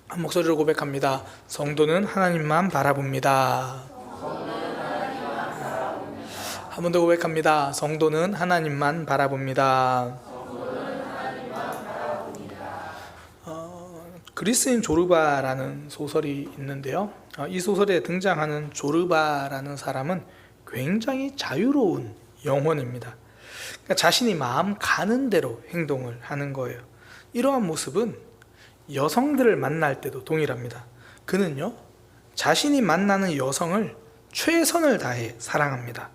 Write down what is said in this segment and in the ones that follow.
한 목소리로 고백합니다. 성도는 하나님만 바라봅니다. 한 번 더 고백합니다. 성도는 하나님만 바라봅니다. 그리스인 조르바라는 소설이 있는데요. 이 소설에 등장하는 조르바라는 사람은 굉장히 자유로운 영혼입니다. 그러니까 자신이 마음 가는 대로 행동을 하는 거예요. 이러한 모습은 여성들을 만날 때도 동일합니다. 그는요, 자신이 만나는 여성을 최선을 다해 사랑합니다.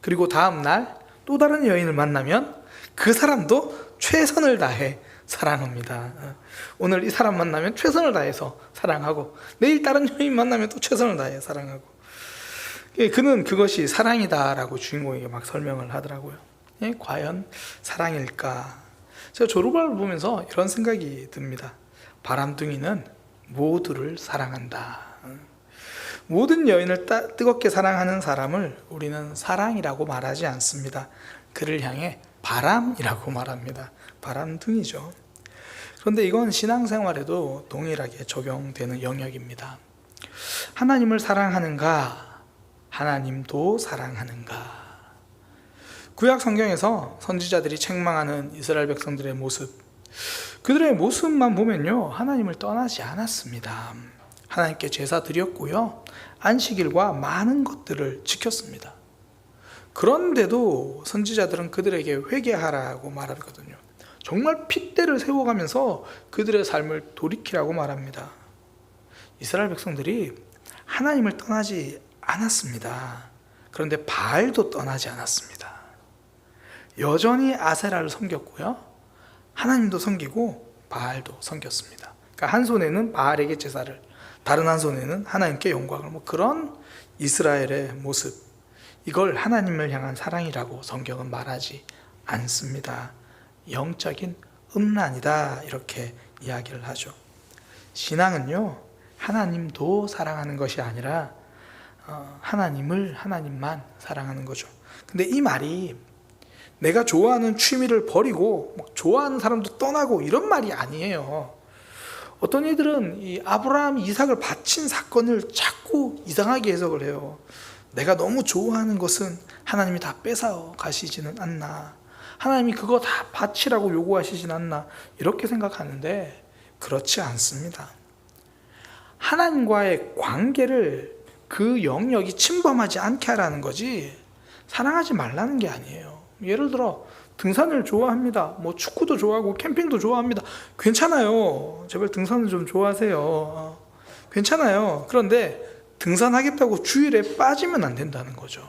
그리고 다음날 또 다른 여인을 만나면 그 사람도 최선을 다해 사랑합니다. 오늘 이 사람 만나면 최선을 다해서 사랑하고, 내일 다른 여인 만나면 또 최선을 다해 사랑하고. 그는 그것이 사랑이다라고 주인공에게 막 설명을 하더라고요. 과연 사랑일까? 제가 조르바를 보면서 이런 생각이 듭니다. 바람둥이는 모두를 사랑한다. 모든 여인을 뜨겁게 사랑하는 사람을 우리는 사랑이라고 말하지 않습니다. 그를 향해 바람이라고 말합니다. 바람둥이죠. 그런데 이건 신앙생활에도 동일하게 적용되는 영역입니다. 하나님을 사랑하는가? 하나님도 사랑하는가? 구약 성경에서 선지자들이 책망하는 이스라엘 백성들의 모습, 그들의 모습만 보면요, 하나님을 떠나지 않았습니다. 하나님께 제사 드렸고요, 안식일과 많은 것들을 지켰습니다. 그런데도 선지자들은 그들에게 회개하라고 말하거든요. 정말 핏대를 세워가면서 그들의 삶을 돌이키라고 말합니다. 이스라엘 백성들이 하나님을 떠나지 않았습니다. 그런데 바알도 떠나지 않았습니다. 여전히 아세라를 섬겼고요, 하나님도 섬기고 바알도 섬겼습니다. 그러니까 한 손에는 바알에게 제사를, 다른 한 손에는 하나님께 영광을, 그런 이스라엘의 모습, 이걸 하나님을 향한 사랑이라고 성경은 말하지 않습니다. 영적인 음란이다, 이렇게 이야기를 하죠. 신앙은요, 하나님도 사랑하는 것이 아니라 하나님만 사랑하는 거죠. 근데 이 말이 내가 좋아하는 취미를 버리고 좋아하는 사람도 떠나고 이런 말이 아니에요. 어떤 이들은 이 아브라함, 이삭을 바친 사건을 자꾸 이상하게 해석을 해요. 내가 너무 좋아하는 것은 하나님이 다 뺏어 가시지는 않나, 하나님이 그거 다 바치라고 요구하시진 않나, 이렇게 생각하는데 그렇지 않습니다. 하나님과의 관계를 그 영역이 침범하지 않게 하라는 거지, 사랑하지 말라는 게 아니에요. 예를 들어 등산을 좋아합니다. 축구도 좋아하고 캠핑도 좋아합니다. 괜찮아요. 제발 등산을 좀 좋아하세요. 괜찮아요. 그런데 등산하겠다고 주일에 빠지면 안 된다는 거죠.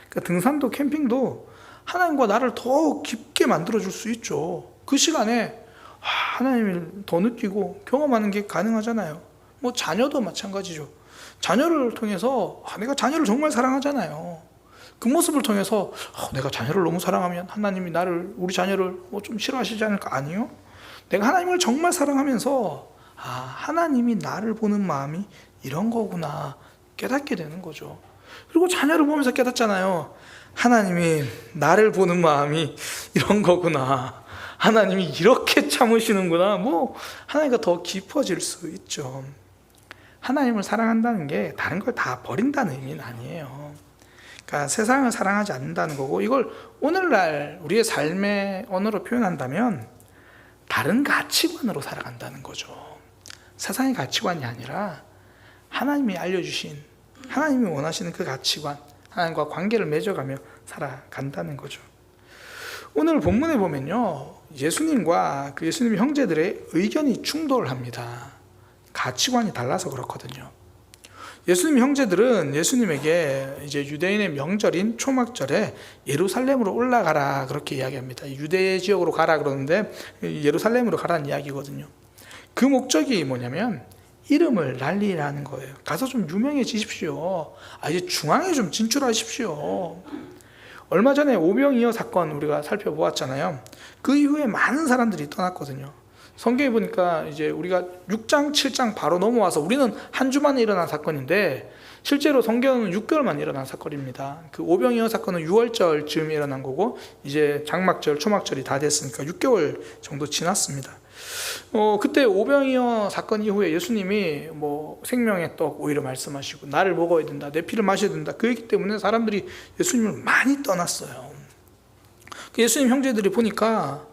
그러니까 등산도 캠핑도 하나님과 나를 더 깊게 만들어줄 수 있죠. 그 시간에 하나님을 더 느끼고 경험하는 게 가능하잖아요. 자녀도 마찬가지죠. 자녀를 통해서 내가 자녀를 정말 사랑하잖아요. 그 모습을 통해서 내가 자녀를 너무 사랑하면 하나님이 우리 자녀를 좀 싫어하시지 않을까? 아니요. 내가 하나님을 정말 사랑하면서 하나님이 나를 보는 마음이 이런 거구나 깨닫게 되는 거죠. 그리고 자녀를 보면서 깨닫잖아요. 하나님이 나를 보는 마음이 이런 거구나, 하나님이 이렇게 참으시는구나. 하나님과 더 깊어질 수 있죠. 하나님을 사랑한다는 게 다른 걸 다 버린다는 의미는 아니에요. 그러니까 세상을 사랑하지 않는다는 거고, 이걸 오늘날 우리의 삶의 언어로 표현한다면 다른 가치관으로 살아간다는 거죠. 세상의 가치관이 아니라 하나님이 알려주신, 하나님이 원하시는 그 가치관, 하나님과 관계를 맺어가며 살아간다는 거죠. 오늘 본문에 보면요, 예수님과 그 예수님의 형제들의 의견이 충돌합니다. 가치관이 달라서 그렇거든요. 예수님 형제들은 예수님에게 이제 유대인의 명절인 초막절에 예루살렘으로 올라가라 그렇게 이야기합니다. 유대 지역으로 가라 그러는데 예루살렘으로 가라는 이야기거든요. 그 목적이 뭐냐면 이름을 날리라는 거예요. 가서 좀 유명해지십시오. 이제 중앙에 좀 진출하십시오. 얼마 전에 오병이어 사건 우리가 살펴보았잖아요. 그 이후에 많은 사람들이 떠났거든요. 성경에 보니까 이제 우리가 6장, 7장 바로 넘어와서 우리는 한 주 만에 일어난 사건인데 실제로 성경은 6개월 만에 일어난 사건입니다. 그 오병이어 사건은 6월절 즈음에 일어난 거고 이제 장막절, 초막절이 다 됐으니까 6개월 정도 지났습니다. 그때 오병이어 사건 이후에 예수님이 뭐 생명의 떡 오히려 말씀하시고 나를 먹어야 된다, 내 피를 마셔야 된다. 그 얘기 때문에 사람들이 예수님을 많이 떠났어요. 예수님 형제들이 보니까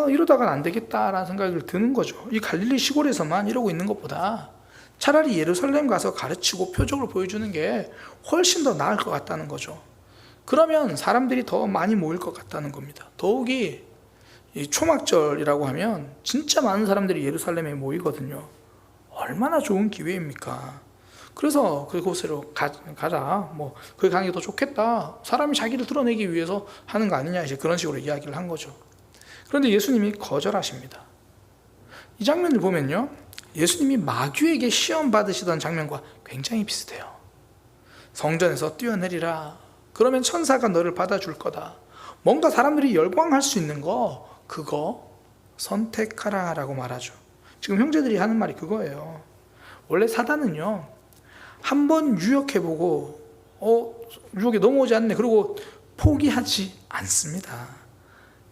이러다간 안 되겠다라는 생각이 드는 거죠. 이 갈릴리 시골에서만 이러고 있는 것보다 차라리 예루살렘 가서 가르치고 표적을 보여주는 게 훨씬 더 나을 것 같다는 거죠. 그러면 사람들이 더 많이 모일 것 같다는 겁니다. 더욱이 이 초막절이라고 하면 진짜 많은 사람들이 예루살렘에 모이거든요. 얼마나 좋은 기회입니까? 그래서 그곳으로 가자. 뭐 거기 가는 게 더 좋겠다. 사람이 자기를 드러내기 위해서 하는 거 아니냐, 이제 그런 식으로 이야기를 한 거죠. 그런데 예수님이 거절하십니다. 이 장면을 보면요, 예수님이 마귀에게 시험 받으시던 장면과 굉장히 비슷해요. 성전에서 뛰어내리라. 그러면 천사가 너를 받아줄 거다. 뭔가 사람들이 열광할 수 있는 거, 그거 선택하라 라고 말하죠. 지금 형제들이 하는 말이 그거예요. 원래 사단은요, 한번 유혹해보고 유혹에 넘어오지 않네, 그리고 포기하지 않습니다.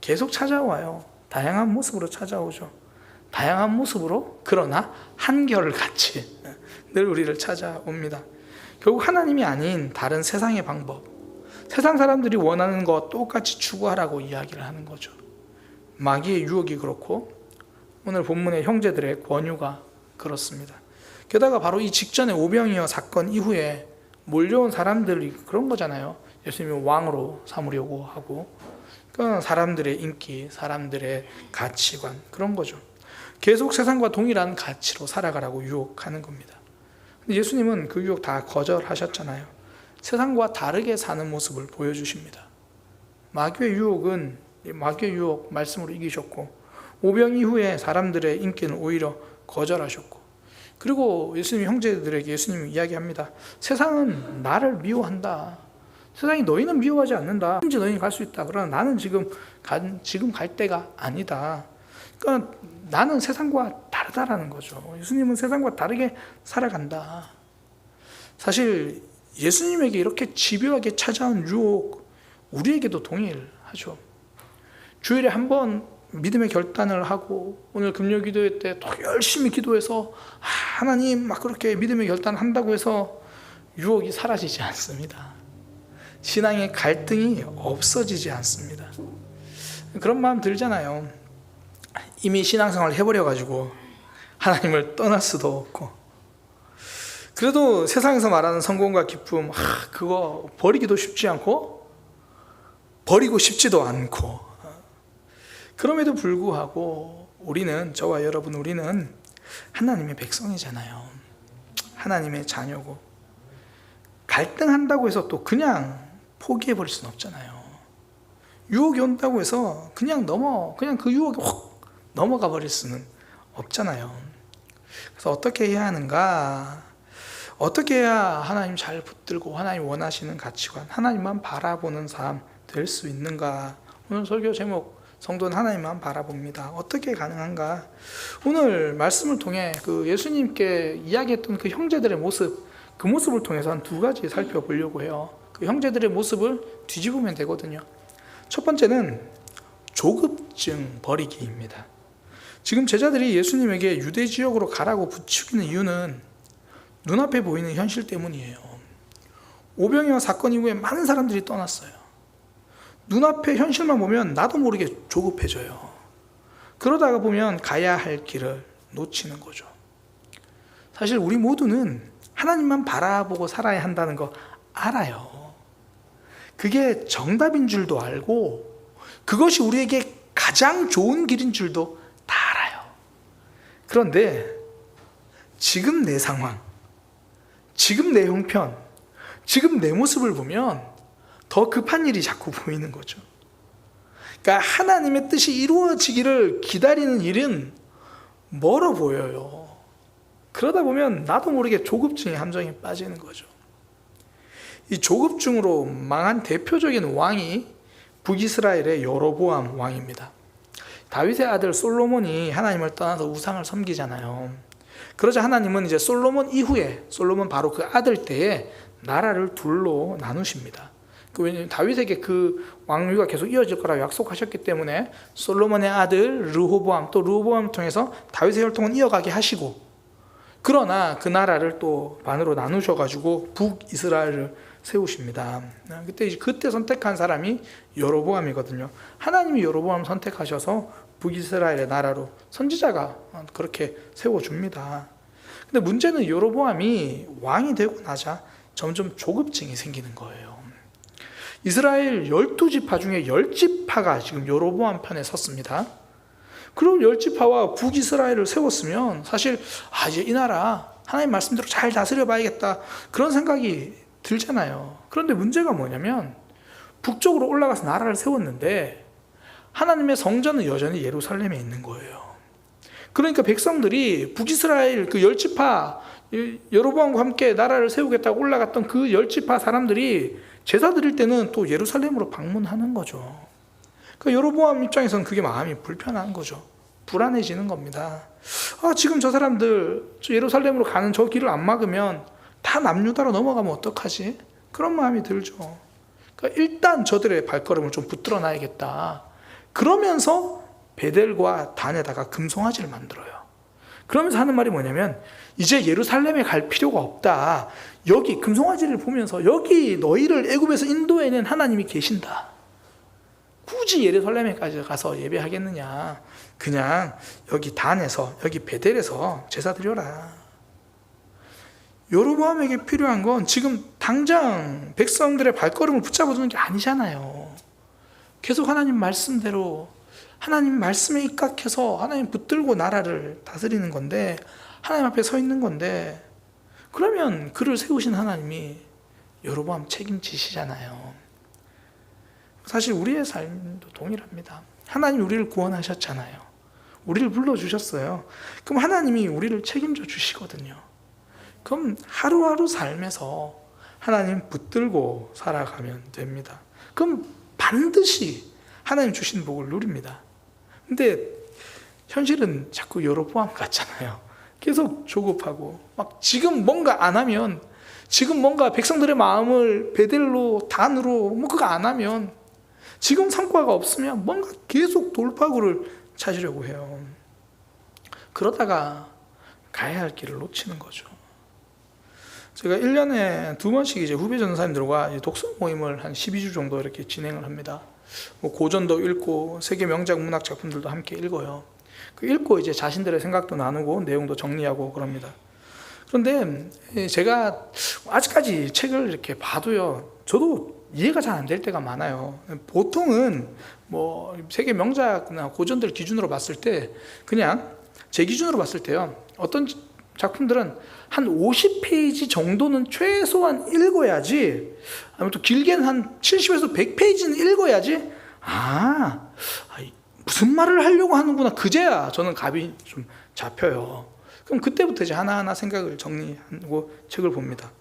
계속 찾아와요. 다양한 모습으로 찾아오죠. 다양한 모습으로, 그러나 한결같이 늘 우리를 찾아옵니다. 결국 하나님이 아닌 다른 세상의 방법, 세상 사람들이 원하는 거 똑같이 추구하라고 이야기를 하는 거죠. 마귀의 유혹이 그렇고 오늘 본문의 형제들의 권유가 그렇습니다. 게다가 바로 이 직전에 오병이어 사건 이후에 몰려온 사람들이 그런 거잖아요. 예수님이 왕으로 삼으려고 하고, 그러니까 사람들의 인기, 사람들의 가치관, 그런 거죠. 계속 세상과 동일한 가치로 살아가라고 유혹하는 겁니다. 근데 예수님은 그 유혹 다 거절하셨잖아요. 세상과 다르게 사는 모습을 보여주십니다. 마귀의 유혹 말씀으로 이기셨고, 오병 이후에 사람들의 인기는 오히려 거절하셨고, 그리고 예수님이 형제들에게 예수님이 이야기합니다. 세상은 나를 미워한다. 세상이 너희는 미워하지 않는다. 언제 너희는 갈 수 있다. 그러나 나는 지금 갈 때가 아니다. 그러니까 나는 세상과 다르다라는 거죠. 예수님은 세상과 다르게 살아간다. 사실 예수님에게 이렇게 집요하게 찾아온 유혹, 우리에게도 동일하죠. 주일에 한 번 믿음의 결단을 하고 오늘 금요 기도회 때 또 열심히 기도해서 하나님 막 그렇게 믿음의 결단을 한다고 해서 유혹이 사라지지 않습니다. 신앙의 갈등이 없어지지 않습니다. 그런 마음 들잖아요. 이미 신앙생활을 해버려가지고 하나님을 떠날 수도 없고, 그래도 세상에서 말하는 성공과 기쁨, 그거 버리기도 쉽지 않고 버리고 싶지도 않고, 그럼에도 불구하고 저와 여러분, 우리는 하나님의 백성이잖아요. 하나님의 자녀고, 갈등한다고 해서 또 그냥 포기해버릴 수는 없잖아요. 유혹이 온다고 해서 그냥 그 유혹이 확 넘어가 버릴 수는 없잖아요. 그래서 어떻게 해야 하는가? 어떻게 해야 하나님 잘 붙들고 하나님 원하시는 가치관, 하나님만 바라보는 삶 될 수 있는가? 오늘 설교 제목, 성도는 하나님만 바라봅니다. 어떻게 가능한가? 오늘 말씀을 통해 그 예수님께 이야기했던 그 형제들의 모습, 그 모습을 통해서 한 두 가지 살펴보려고 해요. 그 형제들의 모습을 뒤집으면 되거든요. 첫 번째는 조급증 버리기입니다. 지금 제자들이 예수님에게 유대 지역으로 가라고 부추기는 이유는 눈앞에 보이는 현실 때문이에요. 오병이어 사건 이후에 많은 사람들이 떠났어요. 눈앞의 현실만 보면 나도 모르게 조급해져요. 그러다가 보면 가야 할 길을 놓치는 거죠. 사실 우리 모두는 하나님만 바라보고 살아야 한다는 거 알아요. 그게 정답인 줄도 알고, 그것이 우리에게 가장 좋은 길인 줄도 다 알아요. 그런데 지금 내 상황, 지금 내 형편, 지금 내 모습을 보면 더 급한 일이 자꾸 보이는 거죠. 그러니까 하나님의 뜻이 이루어지기를 기다리는 일은 멀어 보여요. 그러다 보면 나도 모르게 조급증의 함정에 빠지는 거죠. 이 조급증으로 망한 대표적인 왕이 북이스라엘의 여로보암 왕입니다. 다윗의 아들 솔로몬이 하나님을 떠나서 우상을 섬기잖아요. 그러자 하나님은 이제 솔로몬 이후에, 솔로몬 바로 그 아들 때에 나라를 둘로 나누십니다. 왜냐하면 다윗에게 그 왕위가 계속 이어질 거라고 약속하셨기 때문에 솔로몬의 아들 르호보암, 또 르호보암을 통해서 다윗의 혈통은 이어가게 하시고, 그러나 그 나라를 또 반으로 나누셔가지고 북이스라엘을 세우십니다. 그때 선택한 사람이 여로보암이거든요. 하나님이 여로보암을 선택하셔서 북이스라엘의 나라로 선지자가 그렇게 세워줍니다. 근데 문제는 여로보암이 왕이 되고 나자 점점 조급증이 생기는 거예요. 이스라엘 12지파 중에 10지파가 지금 여로보암 편에 섰습니다. 그럼 10지파와 북이스라엘을 세웠으면 사실 이제 이 나라 하나님 말씀대로 잘 다스려 봐야겠다, 그런 생각이 들잖아요. 그런데 문제가 뭐냐면 북쪽으로 올라가서 나라를 세웠는데 하나님의 성전은 여전히 예루살렘에 있는 거예요. 그러니까 백성들이 북이스라엘 그 10지파 여로보암과 함께 나라를 세우겠다고 올라갔던 그 10지파 사람들이 제사 드릴 때는 또 예루살렘으로 방문하는 거죠. 그러니까 여로보암 입장에서는 그게 마음이 불편한 거죠. 불안해지는 겁니다. 지금 저 사람들 예루살렘으로 가는 저 길을 안 막으면 다 남유다로 넘어가면 어떡하지? 그런 마음이 들죠. 그러니까 일단 저들의 발걸음을 좀 붙들어 놔야겠다. 그러면서 베델과 단에다가 금송아지를 만들어요. 그러면서 하는 말이 뭐냐면 이제 예루살렘에 갈 필요가 없다. 여기 금송아지를 보면서 여기 너희를 애굽에서 인도해낸 하나님이 계신다. 굳이 예루살렘에까지 가서 예배하겠느냐. 그냥 여기 단에서, 여기 베델에서 제사 드려라. 여로보암에게 필요한 건 지금 당장 백성들의 발걸음을 붙잡아두는 게 아니잖아요. 계속 하나님 말씀대로, 하나님 말씀에 입각해서 하나님 붙들고 나라를 다스리는 건데, 하나님 앞에 서 있는 건데, 그러면 그를 세우신 하나님이 여로보암 책임지시잖아요. 사실 우리의 삶도 동일합니다. 하나님이 우리를 구원하셨잖아요. 우리를 불러주셨어요. 그럼 하나님이 우리를 책임져 주시거든요. 그럼 하루하루 삶에서 하나님 붙들고 살아가면 됩니다. 그럼 반드시 하나님 주신 복을 누립니다. 근데 현실은 자꾸 여로보암 같잖아요. 계속 조급하고 막 지금 뭔가 안 하면, 지금 뭔가 백성들의 마음을 베델로 단으로 그거 안 하면, 지금 성과가 없으면 뭔가 계속 돌파구를 찾으려고 해요. 그러다가 가야 할 길을 놓치는 거죠. 제가 1년에 2번씩 이제 후배 전사님들과 독서 모임을 한 12주 정도 이렇게 진행을 합니다. 고전도 읽고 세계 명작 문학 작품들도 함께 읽어요. 그 읽고 이제 자신들의 생각도 나누고 내용도 정리하고 그럽니다. 그런데 제가 아직까지 책을 이렇게 봐도요, 저도 이해가 잘 안 될 때가 많아요. 보통은 뭐 세계 명작이나 고전들 기준으로 봤을 때, 그냥 제 기준으로 봤을 때요, 어떤 작품들은 한 50페이지 정도는 최소한 읽어야지, 아니면 또 길게는 한 70에서 100페이지는 읽어야지, 무슨 말을 하려고 하는구나, 그제야 저는 감이 좀 잡혀요. 그럼 그때부터 이제 하나하나 생각을 정리하고 책을 봅니다.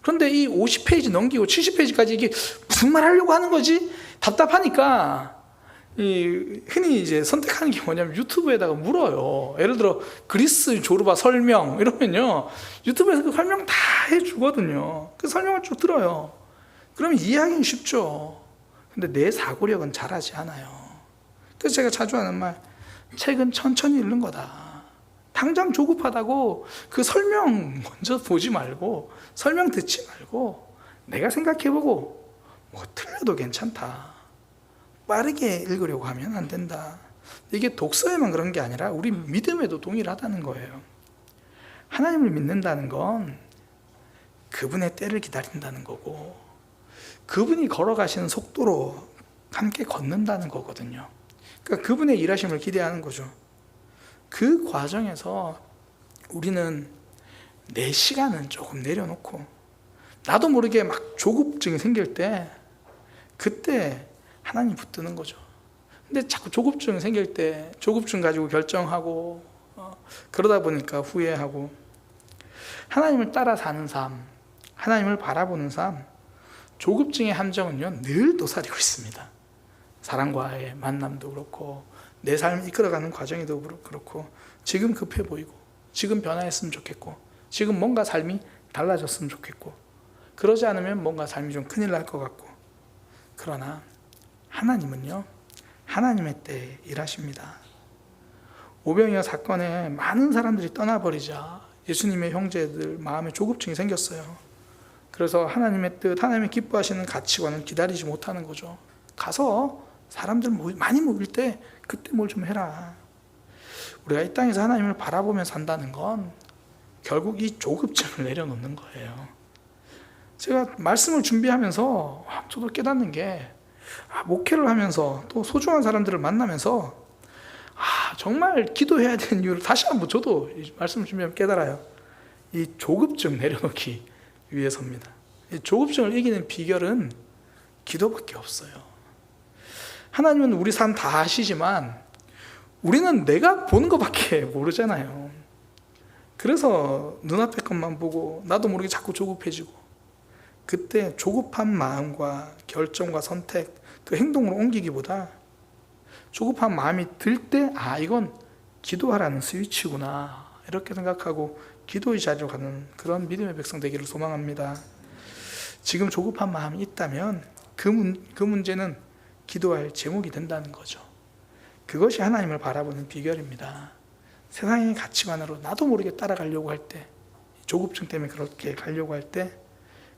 그런데 이 50페이지 넘기고 70페이지까지 이게 무슨 말 하려고 하는 거지? 답답하니까 흔히 이제 선택하는 게 뭐냐면 유튜브에다가 물어요. 예를 들어 그리스 조르바 설명 이러면요, 유튜브에서 그 설명 다 해주거든요. 그 설명을 쭉 들어요. 그러면 이해하기는 쉽죠. 근데 내 사고력은 잘하지 않아요. 그래서 제가 자주 하는 말, 책은 천천히 읽는 거다. 당장 조급하다고 그 설명 먼저 보지 말고, 설명 듣지 말고 내가 생각해보고 뭐 틀려도 괜찮다, 빠르게 읽으려고 하면 안 된다. 이게 독서에만 그런 게 아니라 우리 믿음에도 동일하다는 거예요. 하나님을 믿는다는 건 그분의 때를 기다린다는 거고, 그분이 걸어가시는 속도로 함께 걷는다는 거거든요. 그러니까 그분의 일하심을 기대하는 거죠. 그 과정에서 우리는 내 시간은 조금 내려놓고, 나도 모르게 막 조급증이 생길 때 그때 하나님 붙드는 거죠. 근데 자꾸 조급증 생길 때 조급증 가지고 결정하고 그러다 보니까 후회하고, 하나님을 따라 사는 삶, 하나님을 바라보는 삶, 조급증의 함정은요 늘 도사리고 있습니다. 사람과의 만남도 그렇고, 내 삶을 이끌어가는 과정에도 그렇고 지금 급해 보이고 지금 변화했으면 좋겠고 지금 뭔가 삶이 달라졌으면 좋겠고 그러지 않으면 뭔가 삶이 좀 큰일 날 것 같고 그러나 하나님은요 하나님의 때에 일하십니다. 오병이어 사건에 많은 사람들이 떠나버리자 예수님의 형제들 마음에 조급증이 생겼어요. 그래서 하나님의 뜻, 하나님의 기뻐하시는 가치관을 기다리지 못하는 거죠. 가서 사람들 많이 모일 때 그때 뭘 좀 해라. 우리가 이 땅에서 하나님을 바라보며 산다는 건 결국 이 조급증을 내려놓는 거예요. 제가 말씀을 준비하면서 저도 깨닫는 게 목회를 하면서 또 소중한 사람들을 만나면서 정말 기도해야 되는 이유를 다시 한번 저도 말씀을 준비하면 깨달아요. 이 조급증 내려놓기 위해서입니다. 이 조급증을 이기는 비결은 기도밖에 없어요. 하나님은 우리 삶 다 아시지만 우리는 내가 보는 것밖에 모르잖아요. 그래서 눈앞의 것만 보고 나도 모르게 자꾸 조급해지고 그때 조급한 마음과 결정과 선택, 그 행동으로 옮기기보다 조급한 마음이 들 때 이건 기도하라는 스위치구나 이렇게 생각하고 기도의 자리로 가는 그런 믿음의 백성 되기를 소망합니다. 지금 조급한 마음이 있다면 그 문제는 기도할 제목이 된다는 거죠. 그것이 하나님을 바라보는 비결입니다. 세상의 가치관으로 나도 모르게 따라가려고 할 때, 조급증 때문에 그렇게 가려고 할 때,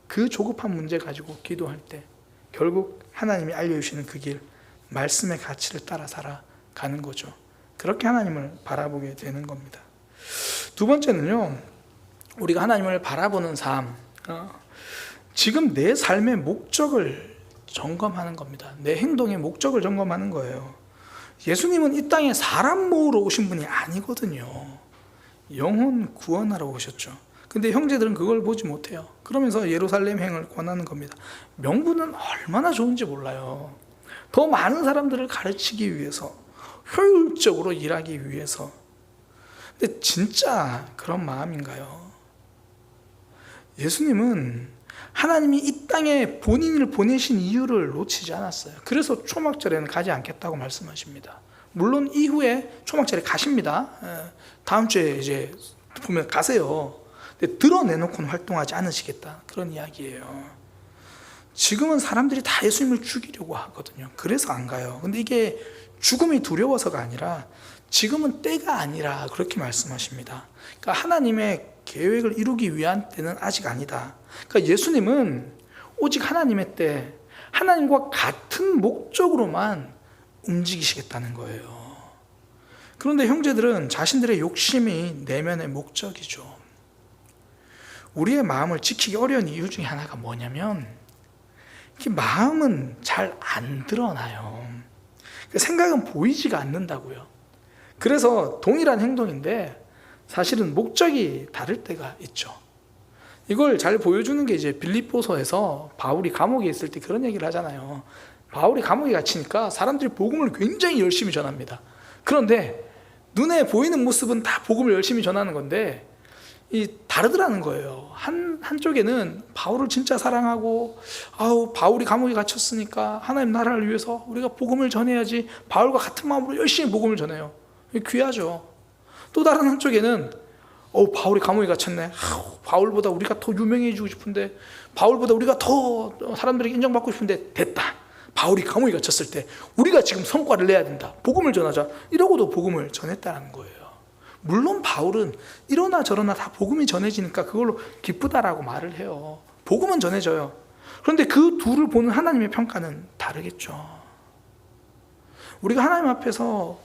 그 조급한 문제 가지고 기도할 때 결국 하나님이 알려주시는 그 길, 말씀의 가치를 따라 살아가는 거죠. 그렇게 하나님을 바라보게 되는 겁니다. 두 번째는요, 우리가 하나님을 바라보는 삶, 지금 내 삶의 목적을 점검하는 겁니다. 내 행동의 목적을 점검하는 거예요. 예수님은 이 땅에 사람 모으러 오신 분이 아니거든요. 영혼 구원하러 오셨죠. 근데 형제들은 그걸 보지 못해요. 그러면서 예루살렘 행을 권하는 겁니다. 명분은 얼마나 좋은지 몰라요. 더 많은 사람들을 가르치기 위해서, 효율적으로 일하기 위해서. 근데 진짜 그런 마음인가요? 예수님은 하나님이 이 땅에 본인을 보내신 이유를 놓치지 않았어요. 그래서 초막절에는 가지 않겠다고 말씀하십니다. 물론 이후에 초막절에 가십니다. 다음 주에 이제 보면 가세요. 근데 드러내놓고는 활동하지 않으시겠다. 그런 이야기예요. 지금은 사람들이 다 예수님을 죽이려고 하거든요. 그래서 안 가요. 근데 이게 죽음이 두려워서가 아니라 지금은 때가 아니라 그렇게 말씀하십니다. 그러니까 하나님의 계획을 이루기 위한 때는 아직 아니다. 그러니까 예수님은 오직 하나님의 때, 하나님과 같은 목적으로만 움직이시겠다는 거예요. 그런데 형제들은 자신들의 욕심이 내면의 목적이죠. 우리의 마음을 지키기 어려운 이유 중에 하나가 뭐냐면 마음은 잘 안 드러나요. 생각은 보이지가 않는다고요. 그래서 동일한 행동인데 사실은 목적이 다를 때가 있죠. 이걸 잘 보여주는 게 이제 빌립보서에서 바울이 감옥에 있을 때 그런 얘기를 하잖아요. 바울이 감옥에 갇히니까 사람들이 복음을 굉장히 열심히 전합니다. 그런데 눈에 보이는 모습은 다 복음을 열심히 전하는 건데 다르더라는 거예요. 한쪽에는 바울을 진짜 사랑하고 바울이 감옥에 갇혔으니까 하나님 나라를 위해서 우리가 복음을 전해야지, 바울과 같은 마음으로 열심히 복음을 전해요. 귀하죠. 또 다른 한쪽에는 바울이 감옥에 갇혔네. 바울보다 우리가 더 유명해지고 싶은데, 바울보다 우리가 더 사람들에게 인정받고 싶은데, 됐다. 바울이 감옥에 갇혔을 때 우리가 지금 성과를 내야 된다. 복음을 전하자. 이러고도 복음을 전했다는 거예요. 물론 바울은 이러나 저러나 다 복음이 전해지니까 그걸로 기쁘다라고 말을 해요. 복음은 전해져요. 그런데 그 둘을 보는 하나님의 평가는 다르겠죠. 우리가 하나님 앞에서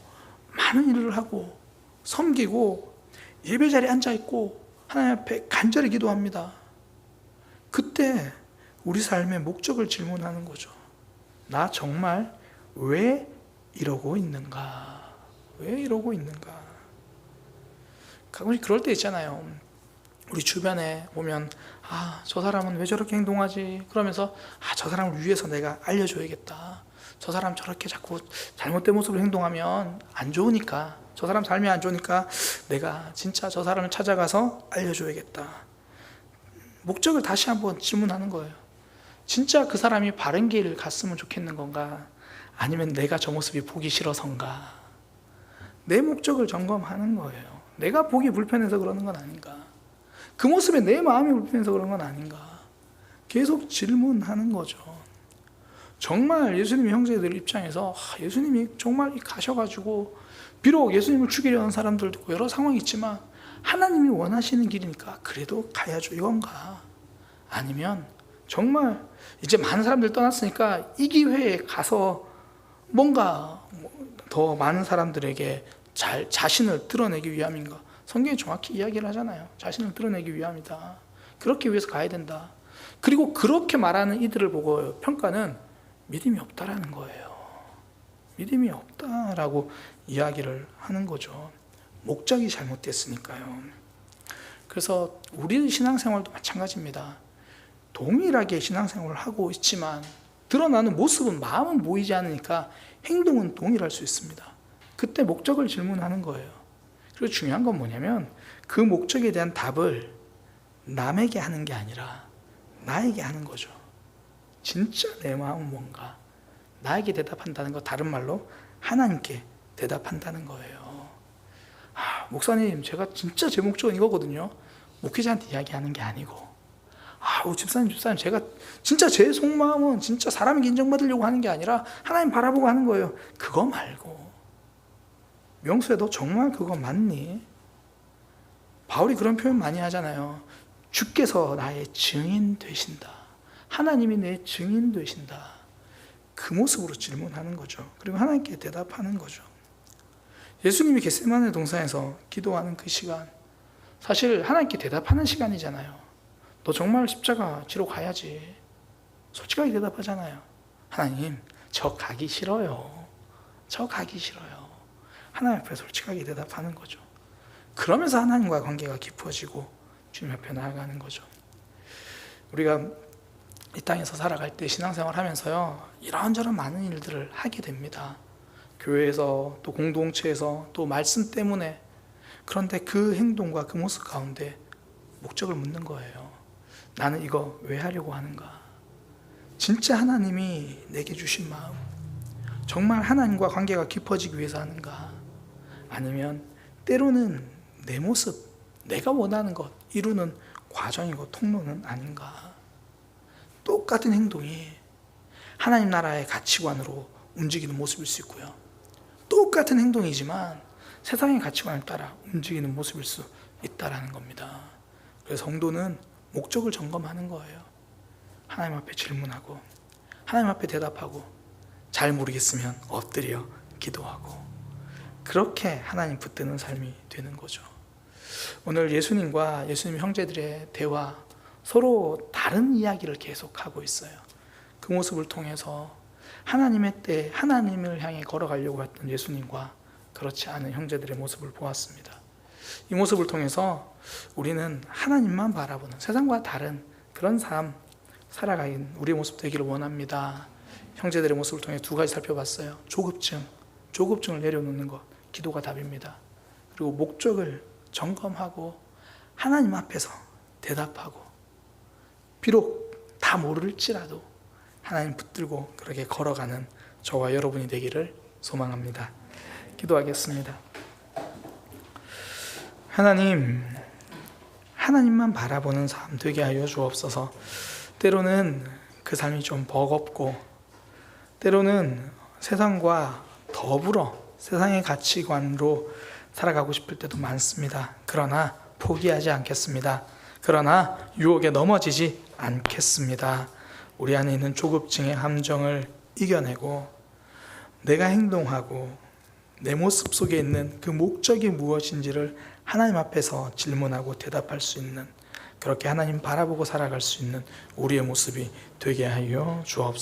많은 일을 하고 섬기고 예배 자리에 앉아있고 하나님 앞에 간절히 기도합니다. 그때 우리 삶의 목적을 질문하는 거죠. 나 정말 왜 이러고 있는가? 왜 이러고 있는가? 가끔씩 그럴 때 있잖아요. 우리 주변에 보면 저 사람은 왜 저렇게 행동하지? 그러면서 저 사람을 위해서 내가 알려줘야겠다. 저 사람 저렇게 자꾸 잘못된 모습으로 행동하면 안 좋으니까, 저 사람 삶이 안 좋으니까 내가 진짜 저 사람을 찾아가서 알려줘야겠다. 목적을 다시 한번 질문하는 거예요. 진짜 그 사람이 바른 길을 갔으면 좋겠는 건가? 아니면 내가 저 모습이 보기 싫어서인가? 내 목적을 점검하는 거예요. 내가 보기 불편해서 그러는 건 아닌가? 그 모습에 내 마음이 불편해서 그런 건 아닌가? 계속 질문하는 거죠. 정말 예수님 형제들 입장에서 예수님이 정말 가셔가지고 비록 예수님을 죽이려는 사람들도 있고 여러 상황이 있지만 하나님이 원하시는 길이니까 그래도 가야죠 이건가? 아니면 정말 이제 많은 사람들 떠났으니까 이 기회에 가서 뭔가 더 많은 사람들에게 자신을 드러내기 위함인가? 성경이 정확히 이야기를 하잖아요. 자신을 드러내기 위함이다. 그렇게 위해서 가야 된다. 그리고 그렇게 말하는 이들을 보고 평가는 믿음이 없다라는 거예요. 믿음이 없다라고 이야기를 하는 거죠. 목적이 잘못됐으니까요. 그래서 우리 신앙생활도 마찬가지입니다. 동일하게 신앙생활을 하고 있지만 드러나는 모습은 마음은 보이지 않으니까 행동은 동일할 수 있습니다. 그때 목적을 질문하는 거예요. 그리고 중요한 건 뭐냐면 그 목적에 대한 답을 남에게 하는 게 아니라 나에게 하는 거죠. 진짜 내 마음은 뭔가 나에게 대답한다는 거, 다른 말로 하나님께 대답한다는 거예요. 목사님, 제가 진짜 제 목적은 이거거든요. 목회자한테 이야기하는 게 아니고, 집사님, 제가 진짜 제 속마음은 진짜 사람에게 인정받으려고 하는 게 아니라 하나님 바라보고 하는 거예요. 그거 말고, 명수야, 너 정말 그거 맞니? 바울이 그런 표현 많이 하잖아요. 주께서 나의 증인 되신다. 하나님이 내 증인 되신다. 그 모습으로 질문하는 거죠. 그리고 하나님께 대답하는 거죠. 예수님이 겟세마네 동산에서 기도하는 그 시간, 사실 하나님께 대답하는 시간이잖아요. 너 정말 십자가 지러 가야지. 솔직하게 대답하잖아요. 하나님, 저 가기 싫어요. 저 가기 싫어요. 하나님 앞에 솔직하게 대답하는 거죠. 그러면서 하나님과 관계가 깊어지고 주님 앞에 나아가는 거죠. 우리가 이 땅에서 살아갈 때 신앙생활 하면서요, 이런저런 많은 일들을 하게 됩니다. 교회에서, 또 공동체에서, 또 말씀 때문에. 그런데 그 행동과 그 모습 가운데 목적을 묻는 거예요. 나는 이거 왜 하려고 하는가? 진짜 하나님이 내게 주신 마음, 정말 하나님과 관계가 깊어지기 위해서 하는가? 아니면 때로는 내 모습, 내가 원하는 것 이루는 과정이고 통로는 아닌가? 똑같은 행동이 하나님 나라의 가치관으로 움직이는 모습일 수 있고요. 똑같은 행동이지만 세상의 가치관을 따라 움직이는 모습일 수 있다는 겁니다. 그래서 성도는 목적을 점검하는 거예요. 하나님 앞에 질문하고, 하나님 앞에 대답하고, 잘 모르겠으면 엎드려 기도하고, 그렇게 하나님 붙드는 삶이 되는 거죠. 오늘 예수님과 예수님 형제들의 대화, 서로 다른 이야기를 계속하고 있어요. 그 모습을 통해서 하나님의 때 하나님을 향해 걸어가려고 했던 예수님과 그렇지 않은 형제들의 모습을 보았습니다. 이 모습을 통해서 우리는 하나님만 바라보는 세상과 다른 그런 삶 살아가는 우리의 모습 되기를 원합니다. 형제들의 모습을 통해 두 가지 살펴봤어요. 조급증을 내려놓는 것, 기도가 답입니다. 그리고 목적을 점검하고 하나님 앞에서 대답하고, 비록 다 모를지라도 하나님 붙들고 그렇게 걸어가는 저와 여러분이 되기를 소망합니다. 기도하겠습니다. 하나님만 바라보는 삶 되게 하여 주옵소서. 때로는 그 삶이 좀 버겁고, 때로는 세상과 더불어 세상의 가치관으로 살아가고 싶을 때도 많습니다. 그러나 포기하지 않겠습니다. 그러나 유혹에 넘어지지 않겠습니다. 우리 안에 있는 조급증의 함정을 이겨내고 내가 행동하고 내 모습 속에 있는 그 목적이 무엇인지를 하나님 앞에서 질문하고 대답할 수 있는, 그렇게 하나님 바라보고 살아갈 수 있는 우리의 모습이 되게 하여 주옵소서.